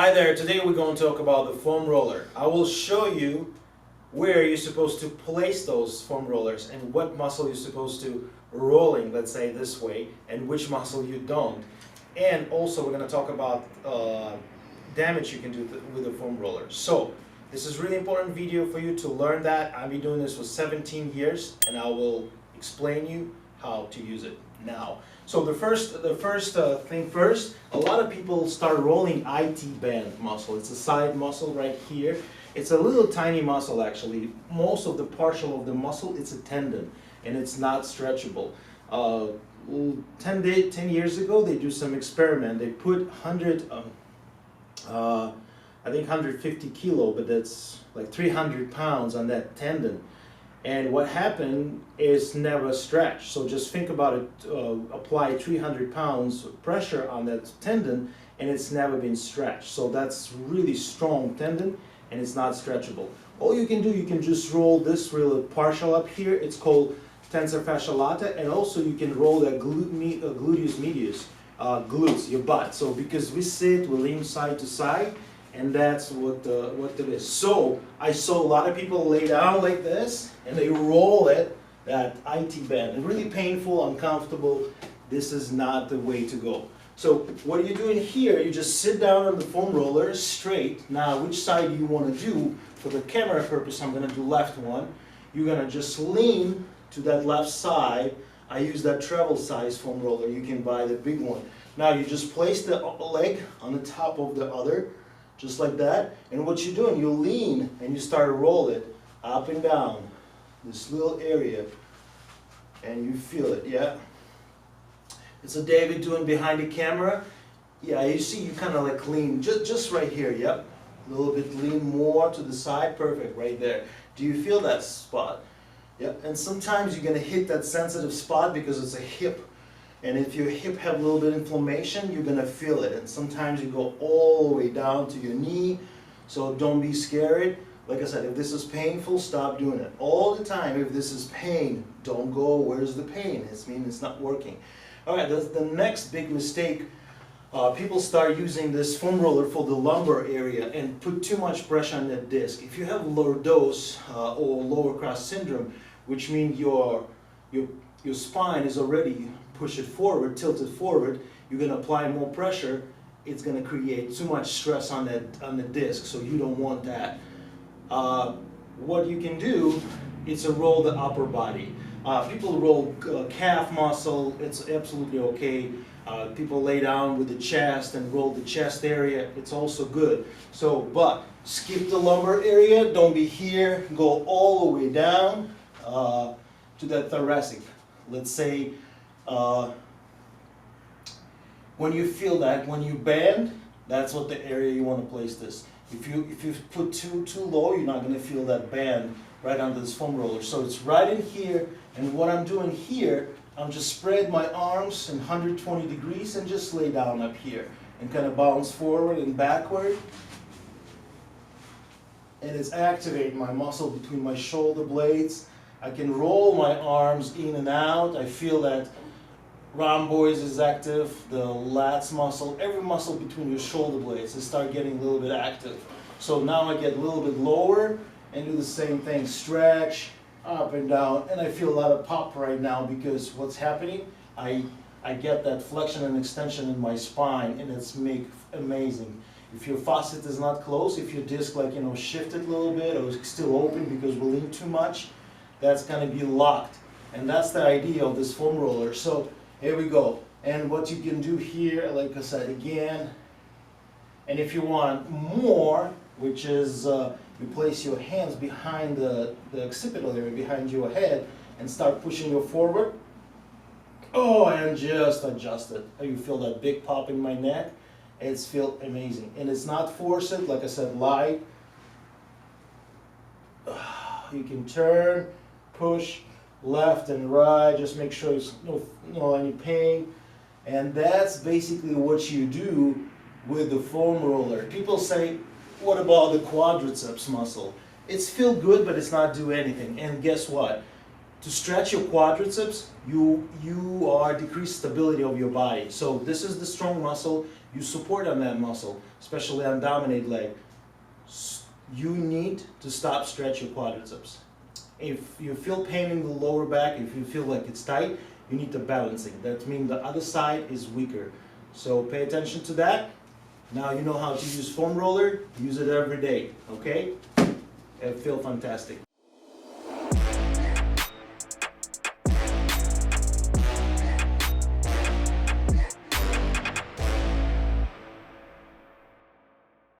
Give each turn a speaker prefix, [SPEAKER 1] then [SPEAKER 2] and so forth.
[SPEAKER 1] Hi there, today we're going to talk about the foam roller. I will show you where you're supposed to place those foam rollers and what muscle you're supposed to rolling, let's say this way, and which muscle you don't. And also we're going to talk about damage you can do with the foam roller. So this is really important video for you to learn that. I've been doing this for 17 years and I will explain you how to use it now. So the first thing first, a lot of people start rolling IT band muscle. It's a side muscle right here. It's a little tiny muscle actually. Most of the partial of the muscle, it's a tendon and it's not stretchable. 10 years ago they do some experiment. They put 150 kilo, but that's like 300 pounds on that tendon. And what happened is never stretch. So just think about it, apply 300 pounds of pressure on that tendon and it's never been stretched. So that's really strong tendon and it's not stretchable. All you can do, you can just roll this real partial up here. It's called tensor fasciae lata, and also you can roll the gluteus medius, glutes, your butt. So because we sit, we lean side to side, and that's what it is. So I saw a lot of people lay down like this and they roll it, that IT band. It's really painful, uncomfortable. This is not the way to go. So what you're doing here, you just sit down on the foam roller straight. Now which side do you want to do? For the camera purpose, I'm going to do left one. You're going to just lean to that left side. I use that travel size foam roller. You can buy the big one. Now you just place the leg on the top of the other, just like that. And what you're doing, you lean and you start to roll it up and down this little area, and you feel it, yeah? It's a David doing behind the camera. Yeah, you see you kind of like lean, just right here, yep. A little bit lean more to the side, perfect, right there. Do you feel that spot? Yep, and sometimes you're gonna hit that sensitive spot because it's a hip. And if your hip have a little bit of inflammation, you're gonna feel it. And sometimes you go all the way down to your knee, so don't be scared. Like I said, if this is painful, stop doing it. All the time, if this is pain, don't go, where's the pain? It means it's not working. All right, that's the next big mistake. People start using this foam roller for the lumbar area and put too much pressure on that disc. If you have lordose or lower cross syndrome, which means your spine is already push it forward, tilt it forward, you're going to apply more pressure, it's going to create too much stress on the disc, so you don't want that. What you can do is to roll the upper body. People roll calf muscle, it's absolutely okay. People lay down with the chest and roll the chest area, it's also good. So, but skip the lumbar area, don't be here, go all the way down to that thoracic. Let's say when you feel that, when you bend, that's what the area you want to place this. If you put too low, you're not going to feel that bend right under this foam roller. So it's right in here, and what I'm doing here, I'm just spread my arms in 120 degrees and just lay down up here and kind of bounce forward and backward. And it's activating my muscle between my shoulder blades. I can roll my arms in and out. I feel that rhomboids is active, the lats muscle, every muscle between your shoulder blades, they start getting a little bit active. So now I get a little bit lower and do the same thing, stretch up and down, and I feel a lot of pop right now because what's happening, I get that flexion and extension in my spine, and it's amazing. If your facet is not close, if your disc shifted a little bit or is still open because we lean too much, that's going to be locked. And that's the idea of this foam roller. So here we go. And what you can do here, like I said again, and if you want more, which is you place your hands behind the occipital area, behind your head, and start pushing you forward. Oh, and just adjust it. You feel that big pop in my neck? It's feel amazing. And it's not forced, like I said, light. You can turn, push, left and right, just make sure there's no any pain. And that's basically what you do with the foam roller. People say, what about the quadriceps muscle? It's feel good, but it's not do anything. And guess what? To stretch your quadriceps, you are decreased stability of your body. So this is the strong muscle. you support on that muscle, especially on dominate leg, you need to stop stretch your quadriceps. If you feel pain in the lower back, if you feel like it's tight, you need to balance it. That means the other side is weaker. So pay attention to that. Now you know how to use foam roller, use it every day, okay? It feels fantastic.